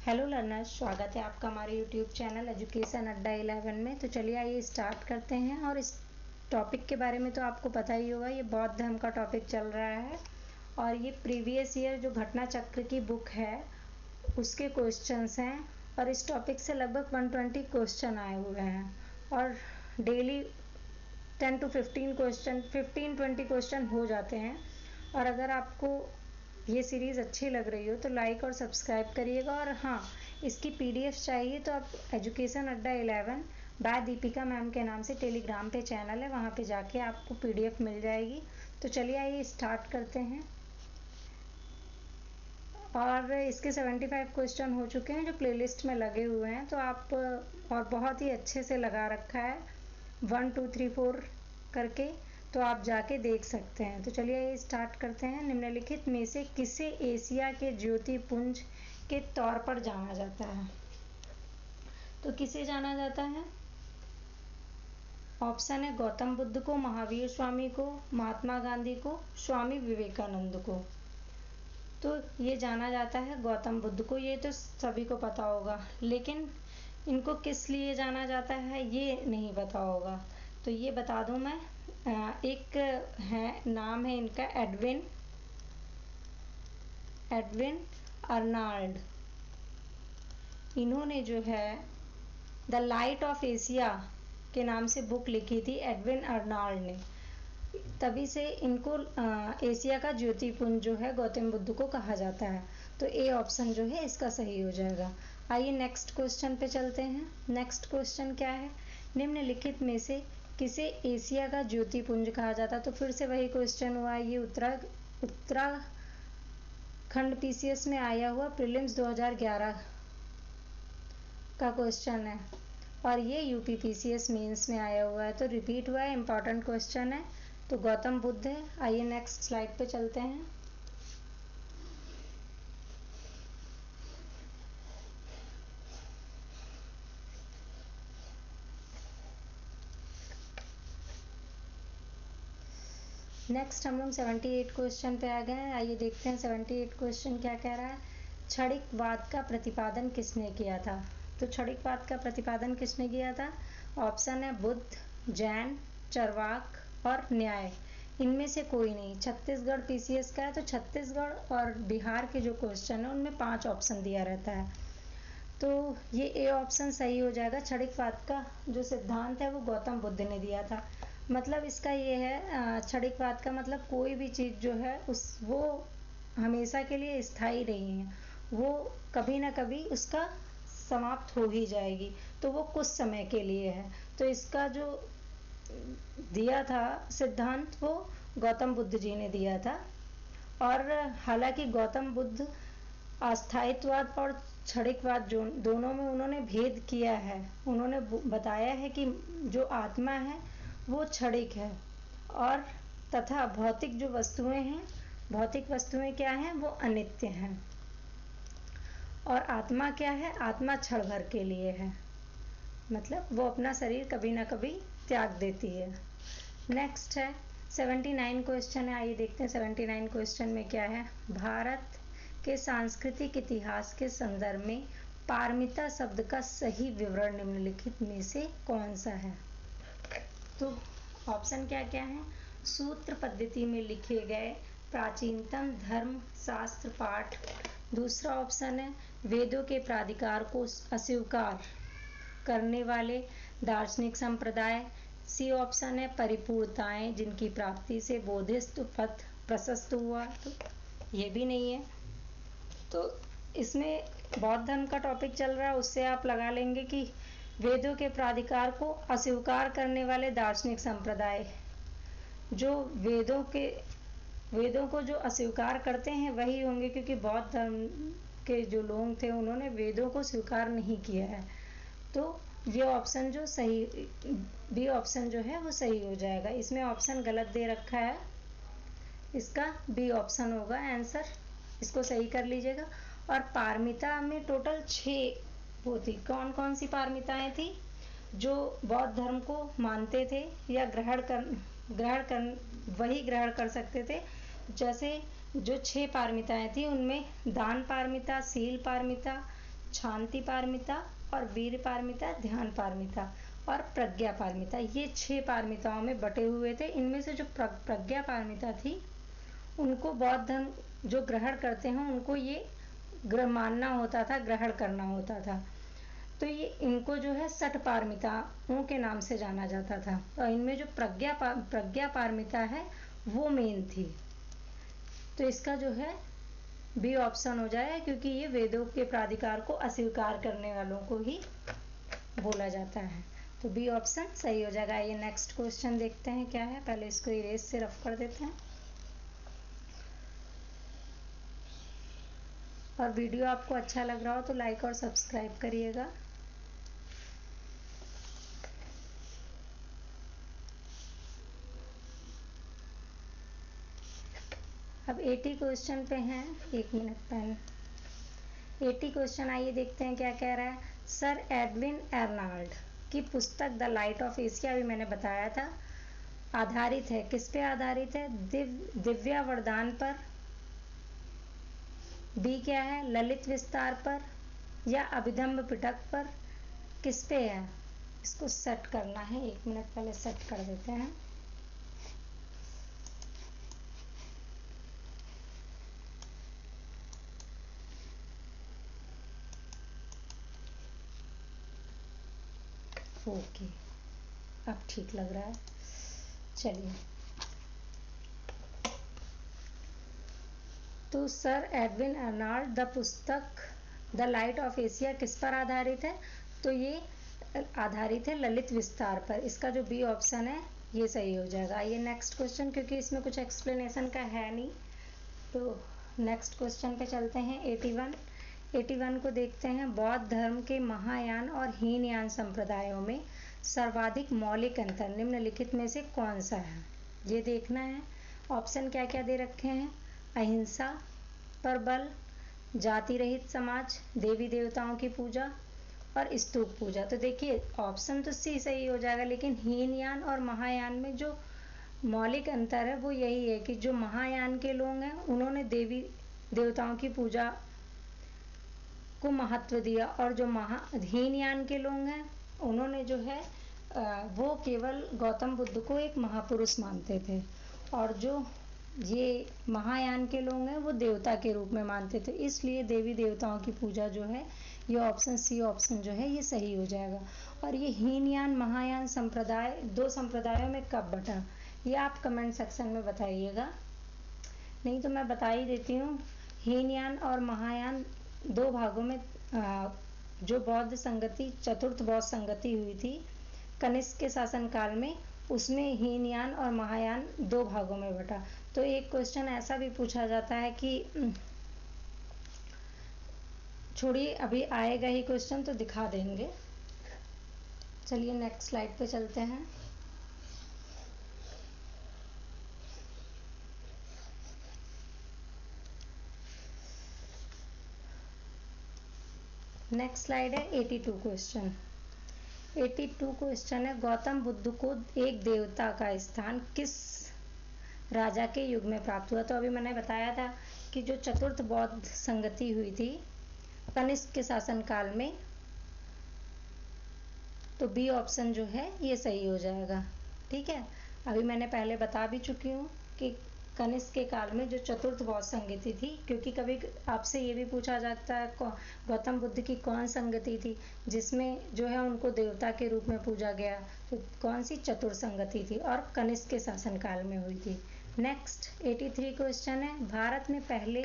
Hello learners, स्वागत है आपका हमारे यूट्यूब चैनल एजुकेशन अड्डा 11 में। तो चलिए आइए स्टार्ट करते हैं। और इस टॉपिक के बारे में तो आपको पता ही होगा, ये बौद्ध धर्म का टॉपिक चल रहा है और ये प्रीवियस ईयर जो घटना चक्र की बुक है उसके क्वेश्चंस हैं। और इस टॉपिक से लगभग 120 क्वेश्चन आए हुए हैं और डेली 10 to 15 क्वेश्चन 15-20 क्वेश्चन हो जाते हैं। और अगर आपको ये सीरीज़ अच्छी लग रही हो तो लाइक और सब्सक्राइब करिएगा। और हाँ, इसकी पीडीएफ चाहिए तो आप एजुकेशन अड्डा 11 बाय दीपिका मैम के नाम से टेलीग्राम पे चैनल है, वहाँ पे जाके आपको पीडीएफ मिल जाएगी। तो चलिए आइए स्टार्ट करते हैं। और इसके 75 क्वेश्चन हो चुके हैं जो प्लेलिस्ट में लगे हुए हैं, तो आप और बहुत ही अच्छे से लगा रखा है 1 2 3 4 करके, तो आप जाके देख सकते हैं। तो चलिए स्टार्ट करते हैं। निम्नलिखित में से किसे एशिया के ज्योतिपुंज के तौर पर जाना जाता है? तो किसे जाना जाता है? ऑप्शन है गौतम बुद्ध को, महावीर स्वामी को, महात्मा गांधी को, स्वामी विवेकानंद को। तो ये जाना जाता है गौतम बुद्ध को, ये तो सभी को पता होगा, लेकिन इनको किस लिए जाना जाता है ये नहीं पता होगा। तो ये बता दूं मैं, एक है, नाम है इनका एडविन अर्नाल्ड। इन्होंने जो है द लाइट ऑफ एशिया के नाम से बुक लिखी थी एडविन अर्नाल्ड ने, तभी से इनको एशिया का ज्योतिपुंज जो है गौतम बुद्ध को कहा जाता है। तो ए ऑप्शन जो है इसका सही हो जाएगा। आइए नेक्स्ट क्वेश्चन पे चलते हैं। नेक्स्ट क्वेश्चन क्या है? निम्नलिखित में से किसे एशिया का ज्योतिपुंज कहा जाता है? तो फिर से वही क्वेश्चन हुआ, ये उत्तराखंड पीसीएस में आया हुआ प्रीलिम्स 2011 का क्वेश्चन है और ये यूपी पीसीएस मेंस में आया हुआ है, तो रिपीट हुआ है, इंपॉर्टेंट क्वेश्चन है। तो गौतम बुद्ध है। आइए नेक्स्ट स्लाइड पे चलते हैं। नेक्स्ट हम लोग 78 क्वेश्चन पे आ गए हैं। आइए देखते हैं 78 क्वेश्चन क्या कह रहा है। क्षणिकवाद का प्रतिपादन किसने किया था? तो क्षणिकवाद का प्रतिपादन किसने किया था? ऑप्शन है बुद्ध, जैन, चरवाक और न्याय। इनमें से कोई नहीं। छत्तीसगढ़ पीसीएस का है, तो छत्तीसगढ़ और बिहार के जो क्वेश्चन है उनमें 5 ऑप्शन दिया रहता है, तो ये ए ऑप्शन सही हो जाएगा। क्षणिकवाद का जो सिद्धांत है वो गौतम बुद्ध ने दिया था। मतलब इसका ये है, क्षणिकवाद का मतलब कोई भी चीज़ जो है वो हमेशा के लिए स्थायी नहीं है, वो कभी ना कभी उसका समाप्त हो ही जाएगी, तो वो कुछ समय के लिए है। तो इसका जो दिया था सिद्धांत वो गौतम बुद्ध जी ने दिया था। और हालांकि गौतम बुद्ध अस्थायीत्ववाद और क्षणिकवाद दोनों में उन्होंने भेद किया है। उन्होंने बताया है कि जो आत्मा है वो क्षणिक है और तथा भौतिक जो वस्तुएं हैं, भौतिक वस्तुएं क्या हैं? वो अनित्य हैं। और आत्मा क्या है? आत्मा क्षण भर के लिए है, मतलब वो अपना शरीर कभी ना कभी त्याग देती है। नेक्स्ट है 79 क्वेश्चन है। आइए देखते हैं 79 क्वेश्चन में क्या है। भारत के सांस्कृतिक इतिहास के संदर्भ में पारमिता शब्द का सही विवरण निम्नलिखित में से कौन सा है? तो ऑप्शन क्या क्या है? सूत्र पद्धति में लिखे गए प्राचीनतम धर्म शास्त्र पाठ। दूसरा ऑप्शन है वेदों के प्राधिकार को अस्वीकार करने वाले दार्शनिक संप्रदाय। सी ऑप्शन है परिपूर्णताएं जिनकी प्राप्ति से बोधिसत्व पथ प्रशस्त हुआ। तो ये भी नहीं है। तो इसमें बौद्ध धर्म का टॉपिक चल रहा है, उससे आप लगा लेंगे कि वेदों के प्राधिकार को अस्वीकार करने वाले दार्शनिक संप्रदाय, जो वेदों को जो अस्वीकार करते हैं वही होंगे, क्योंकि बौद्ध धर्म के जो लोग थे उन्होंने वेदों को स्वीकार नहीं किया है। तो ये ऑप्शन जो सही, बी ऑप्शन जो है वो सही हो जाएगा। इसमें ऑप्शन गलत दे रखा है, इसका बी ऑप्शन होगा आंसर, इसको सही कर लीजिएगा। और पारमिता में टोटल 6 वो थी। कौन कौन सी पारमिताएं थी? जो बौद्ध धर्म को मानते थे या ग्रहण कर सकते थे। जैसे जो 6 पारमिताएं थी उनमें दान पारमिता, शील पारमिता, शांति पारमिता और वीर पारमिता, ध्यान पारमिता और प्रज्ञा पारमिता, ये 6 पारमिताओं में बटे हुए थे। इनमें से जो प्रज्ञा पारमिता थी उनको बौद्ध धर्म जो ग्रहण करते हैं उनको ये मानना होता था, ग्रहण करना होता था। तो ये इनको जो है सठ पारमिताओं के नाम से जाना जाता था। और इनमें जो प्रज्ञा पारमिता है वो मेन थी। तो इसका जो है बी ऑप्शन हो जाए, क्योंकि ये वेदों के प्राधिकार को अस्वीकार करने वालों को ही बोला जाता है। तो बी ऑप्शन सही हो जाएगा। ये नेक्स्ट क्वेश्चन देखते हैं क्या है। पहले इसको इरेज से रफ कर देते हैं। और वीडियो आपको अच्छा लग रहा हो तो लाइक और सब्सक्राइब करिएगा। अब 80 क्वेश्चन पे हैं। 1 मिनट पेन। 80 क्वेश्चन आइए देखते हैं क्या कह रहा है। सर एडविन एर्नाल्ड की पुस्तक द लाइट ऑफ एशिया, अभी मैंने बताया था, आधारित है, किस पे आधारित है? दिव्या वरदान पर, बी क्या है, ललित विस्तार पर, या अभिधम्म पिटक पर, किस पे है? इसको सेट करना है। 1 मिनट पहले सेट कर देते हैं। ओके, अब ठीक लग रहा है। चलिए, तो सर एडविन एर्नाल्ड द पुस्तक द लाइट ऑफ एशिया किस पर आधारित है? तो ये आधारित है ललित विस्तार पर। इसका जो बी ऑप्शन है ये सही हो जाएगा। ये नेक्स्ट क्वेश्चन, क्योंकि इसमें कुछ एक्सप्लेनेशन का है नहीं, तो नेक्स्ट क्वेश्चन पे चलते हैं। 81 को देखते हैं। बौद्ध धर्म के महायान और हीनयान संप्रदायों में सर्वाधिक मौलिक अंतर निम्नलिखित में से कौन सा है? ये देखना है। ऑप्शन क्या क्या दे रखे हैं? अहिंसा पर बल, जाति रहित समाज, देवी देवताओं की पूजा और स्तूप पूजा। तो देखिए ऑप्शन तो सी सही हो जाएगा, लेकिन हीनयान और महायान में जो मौलिक अंतर है वो यही है कि जो महायान के लोग हैं उन्होंने देवी देवताओं की पूजा को महत्व दिया, और जो हीनयान के लोग हैं उन्होंने जो है वो केवल गौतम बुद्ध को एक महापुरुष मानते थे, और जो ये महायान के लोग हैं वो देवता के रूप में मानते थे। इसलिए देवी देवताओं की पूजा जो है, ये ऑप्शन सी ऑप्शन जो है ये सही हो जाएगा। और ये हीनयान महायान संप्रदाय 2 संप्रदायों में कब बटा, ये आप कमेंट सेक्शन में बताइएगा। नहीं तो मैं बता ही देती हूँ। हीनयान और महायान 2 भागों में जो बौद्ध संगति, चतुर्थ बौद्ध संगति हुई थी कनिष्क के शासनकाल में, उसमें हीनयान और महायान 2 भागों में बटा। तो एक क्वेश्चन ऐसा भी पूछा जाता है कि, छोड़िए अभी आएगा ही क्वेश्चन तो दिखा देंगे। चलिए नेक्स्ट स्लाइड पे चलते हैं। नेक्स्ट स्लाइड है 82 क्वेश्चन। 82 क्वेश्चन है, गौतम बुद्ध को एक देवता का स्थान किस राजा के युग में प्राप्त हुआ? तो अभी मैंने बताया था कि जो चतुर्थ बौद्ध संगति हुई थी कनिष्क के शासनकाल में, तो बी ऑप्शन जो है ये सही हो जाएगा। ठीक है, अभी मैंने पहले बता भी चुकी हूँ कि कनिष्क के काल में जो चतुर्थ बौद्ध संगति थी, क्योंकि कभी आपसे ये भी पूछा जाता है गौतम बुद्ध की कौन संगति थी जिसमें जो है उनको देवता के रूप में पूजा गया, तो कौन सी? चतुर्थ संगति थी, और कनिष्क के शासनकाल में हुई थी। नेक्स्ट 83 क्वेश्चन है, भारत में पहले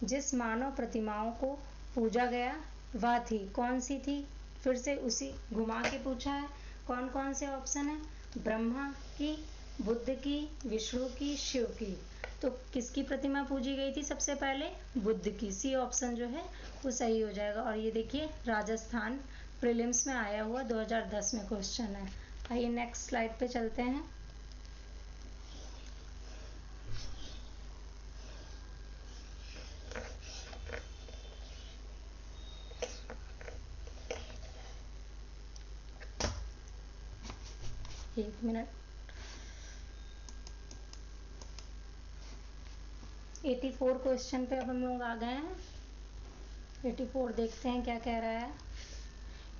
जिस मानव प्रतिमाओं को पूजा गया वह थी, कौन सी थी? फिर से उसी घुमा के पूछा है। कौन कौन से ऑप्शन है? ब्रह्मा की, बुद्ध की, विष्णु की, शिव की। तो किसकी प्रतिमा पूजी गई थी सबसे पहले? बुद्ध की। सी ऑप्शन जो है वो सही हो जाएगा। और ये देखिए राजस्थान प्रीलिम्स में आया हुआ 2010 में क्वेश्चन है। आइए नेक्स्ट स्लाइड पे चलते हैं। एक मिनट। 84 क्वेश्चन पे अब हम लोग आ गए हैं। 84 देखते हैं क्या कह रहा है।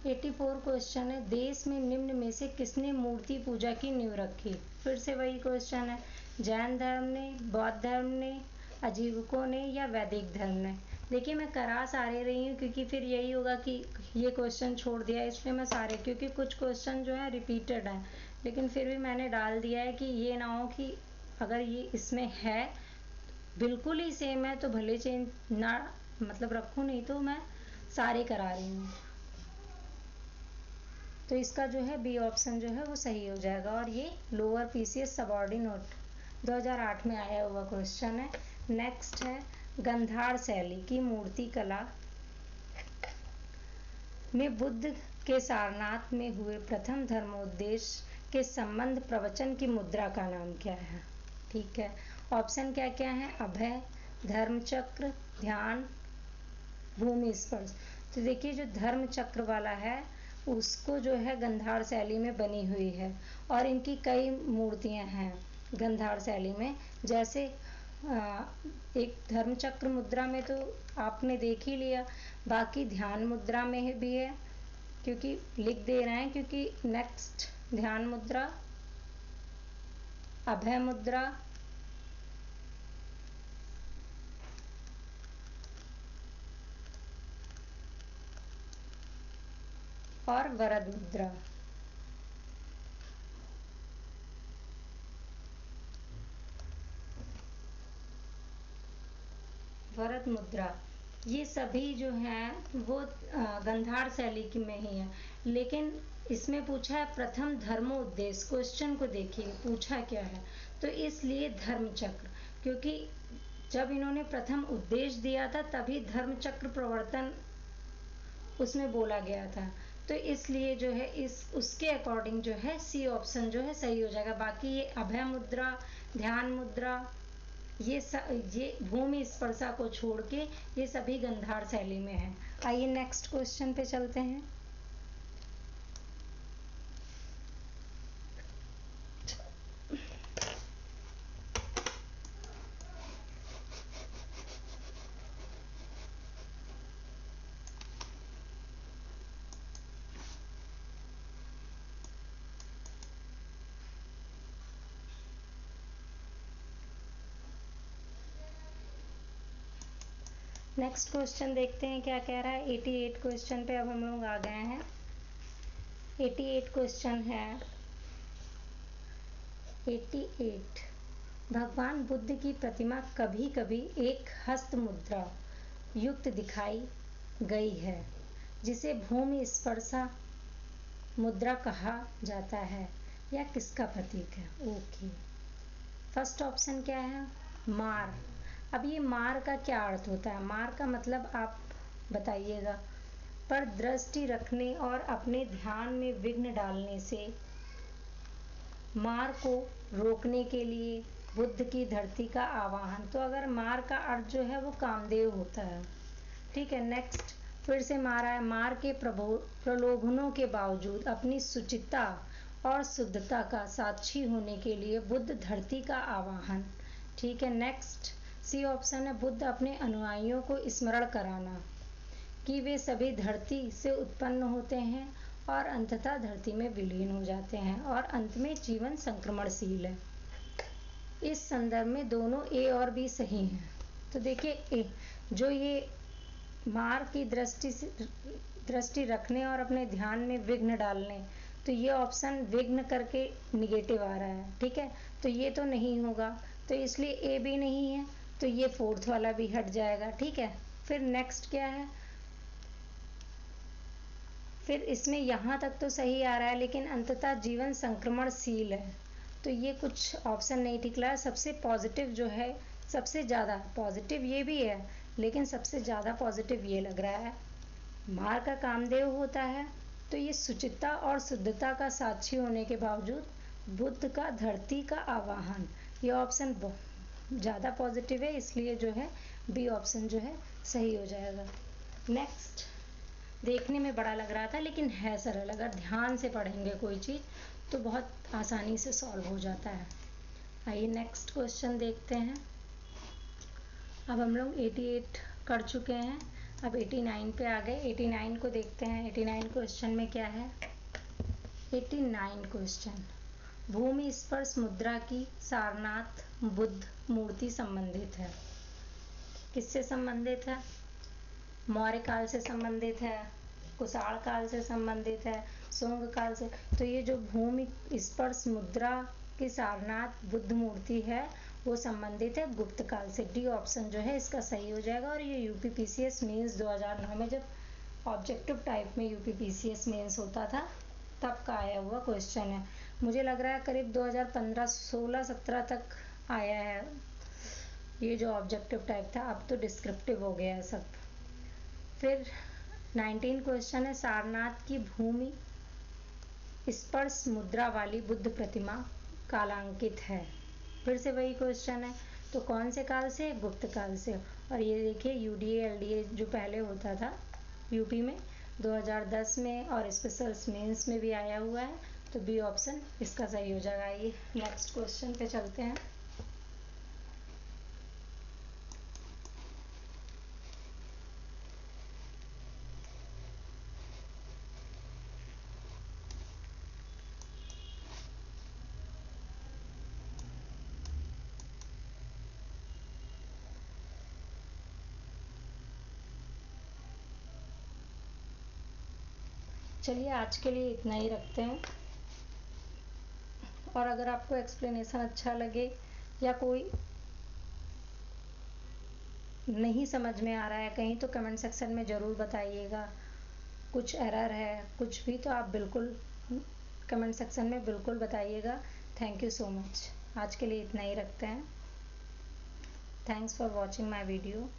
84 क्वेश्चन है, देश में निम्न में से किसने मूर्ति पूजा की नींव रखी। फिर से वही क्वेश्चन है, जैन धर्म ने, बौद्ध धर्म ने, आजीविकों ने या वैदिक धर्म ने। देखिए मैं करा सारे रही हूँ क्योंकि फिर यही होगा कि ये क्वेश्चन छोड़ दिया, इसलिए मैं सारे, क्योंकि कुछ क्वेश्चन जो है रिपीटेड हैं, लेकिन फिर भी मैंने डाल दिया है कि ये ना हो कि अगर ये इसमें है बिल्कुल ही सेम है तो भले चेंज ना मतलब रखूँ, नहीं तो मैं सारे करा रही हूँ। तो इसका जो है बी ऑप्शन जो है वो सही हो जाएगा। और ये लोअर पीसीएस सबऑर्डिनेट 2008 में आया हुआ क्वेश्चन है। नेक्स्ट है, गंधार शैली की मूर्ति कला में बुद्ध के सारनाथ में हुए प्रथम धर्मोपदेश के संबंध प्रवचन की मुद्रा का नाम क्या है। ठीक है, ऑप्शन क्या क्या है, अभय, धर्मचक्र, ध्यान, भूमि स्पर्श। तो देखिए जो धर्मचक्र वाला है उसको जो है गंधार शैली में बनी हुई है और इनकी कई मूर्तियां हैं गंधार शैली में। जैसे एक धर्मचक्र मुद्रा में तो आपने देख ही लिया, बाकी ध्यान मुद्रा में भी है, क्योंकि लिख दे रहे हैं, क्योंकि नेक्स्ट ध्यान मुद्रा, अभय मुद्रा, और वरद मुद्रा। वरद मुद्रा ये सभी जो हैं वो गंधार शैली की में ही है, लेकिन इसमें पूछा है प्रथम धर्मोपदेश। क्वेश्चन को देखिए पूछा क्या है, तो इसलिए धर्मचक्र, क्योंकि जब इन्होंने प्रथम उपदेश दिया था तभी धर्मचक्र प्रवर्तन उसमें बोला गया था, तो इसलिए जो है इस उसके अकॉर्डिंग जो है सी ऑप्शन जो है सही हो जाएगा। बाकी ये अभय मुद्रा, ध्यान मुद्रा, ये भूमि स्पर्शा को छोड़ के ये सभी गंधार शैली में है। आइए नेक्स्ट क्वेश्चन पे चलते हैं। नेक्स्ट क्वेश्चन देखते हैं क्या कह रहा है। 88 क्वेश्चन पे अब हम लोग आ गए हैं। 88 क्वेश्चन है, 88 भगवान बुद्ध की प्रतिमा कभी कभी एक हस्त मुद्रा युक्त दिखाई गई है जिसे भूमि स्पर्शा मुद्रा कहा जाता है, या किसका प्रतीक है। ओके, फर्स्ट ऑप्शन क्या है, मार। अब ये मार का क्या अर्थ होता है, मार का मतलब आप बताइएगा। पर दृष्टि रखने और अपने ध्यान में विघ्न डालने से मार को रोकने के लिए बुद्ध की धरती का आवाहन। तो अगर मार का अर्थ जो है वो कामदेव होता है। ठीक है, नेक्स्ट फिर से मारा है, मार के प्रलोभनों के बावजूद अपनी सुचिता और शुद्धता का साक्षी होने के लिए बुद्ध धरती का आवाहन। ठीक है, नेक्स्ट सी ऑप्शन है, बुद्ध अपने अनुयायियों को स्मरण कराना कि वे सभी धरती से उत्पन्न होते हैं और अंततः धरती में विलीन हो जाते हैं और अंत में जीवन संक्रमणशील है। इस संदर्भ में दोनों ए और बी सही हैं। तो देखिए ए, जो ये मार की दृष्टि रखने और अपने ध्यान में विघ्न डालने, तो ये ऑप्शन विघ्न करके निगेटिव आ रहा है। ठीक है, तो ये तो नहीं होगा, तो इसलिए ए भी नहीं है, तो ये फोर्थ वाला भी हट जाएगा। ठीक है, फिर नेक्स्ट क्या है, फिर इसमें यहाँ तक तो सही आ रहा है, लेकिन अंततः जीवन संक्रमणशील है, तो ये कुछ ऑप्शन नहीं ठीक लगा। सबसे पॉजिटिव जो है, सबसे ज़्यादा पॉजिटिव ये भी है, लेकिन सबसे ज़्यादा पॉजिटिव ये लग रहा है, मार का कामदेव होता है, तो ये सुचिता और शुद्धता का साक्षी होने के बावजूद बुद्ध का धरती का आवाहन, ये ऑप्शन ज़्यादा पॉजिटिव है, इसलिए जो है बी ऑप्शन जो है सही हो जाएगा। नेक्स्ट, देखने में बड़ा लग रहा था लेकिन है सरल, अगर ध्यान से पढ़ेंगे कोई चीज़ तो बहुत आसानी से सॉल्व हो जाता है। आइए नेक्स्ट क्वेश्चन देखते हैं। अब हम लोग 88 कर चुके हैं, अब 89 पे आ गए। 89 को देखते हैं। 89 क्वेश्चन में क्या है। 89 क्वेश्चन, भूमि स्पर्श मुद्रा की सारनाथ बुद्ध मूर्ति संबंधित है। किससे संबंधित है? मौर्य काल से संबंधित है, कुषाण काल से संबंधित है, शुंग काल से। तो ये जो भूमि स्पर्श मुद्रा की सारनाथ बुद्ध मूर्ति है वो संबंधित है गुप्त काल से। डी ऑप्शन जो है इसका सही हो जाएगा। और ये यूपीपीसीएस मेंस 2009 में जब ऑब्जेक्टिव टाइप में यूपीपीसीएस मेंस होता था तब का आया हुआ क्वेश्चन है। मुझे लग रहा है करीब 2015, 16, 17 तक आया है ये जो ऑब्जेक्टिव टाइप था। अब तो डिस्क्रिप्टिव हो गया है सब। फिर 19 क्वेश्चन है, सारनाथ की भूमि स्पर्श मुद्रा वाली बुद्ध प्रतिमा कालांकित है। फिर से वही क्वेश्चन है, तो कौन से काल से? गुप्त काल से। और ये देखिए यूडीए एलडीए जो पहले होता था यूपी में 2010 में और स्पेशल मेंस में भी आया हुआ है। तो बी ऑप्शन इसका सही हो जाएगा। ये नेक्स्ट क्वेश्चन पे चलते हैं। चलिए आज के लिए इतना ही रखते हैं। और अगर आपको एक्सप्लेनेशन अच्छा लगे या कोई नहीं समझ में आ रहा है कहीं, तो कमेंट सेक्शन में ज़रूर बताइएगा। कुछ एरर है कुछ भी तो आप बिल्कुल कमेंट सेक्शन में बिल्कुल बताइएगा। Thank you so much. आज के लिए इतना ही रखते हैं। Thanks for watching my video.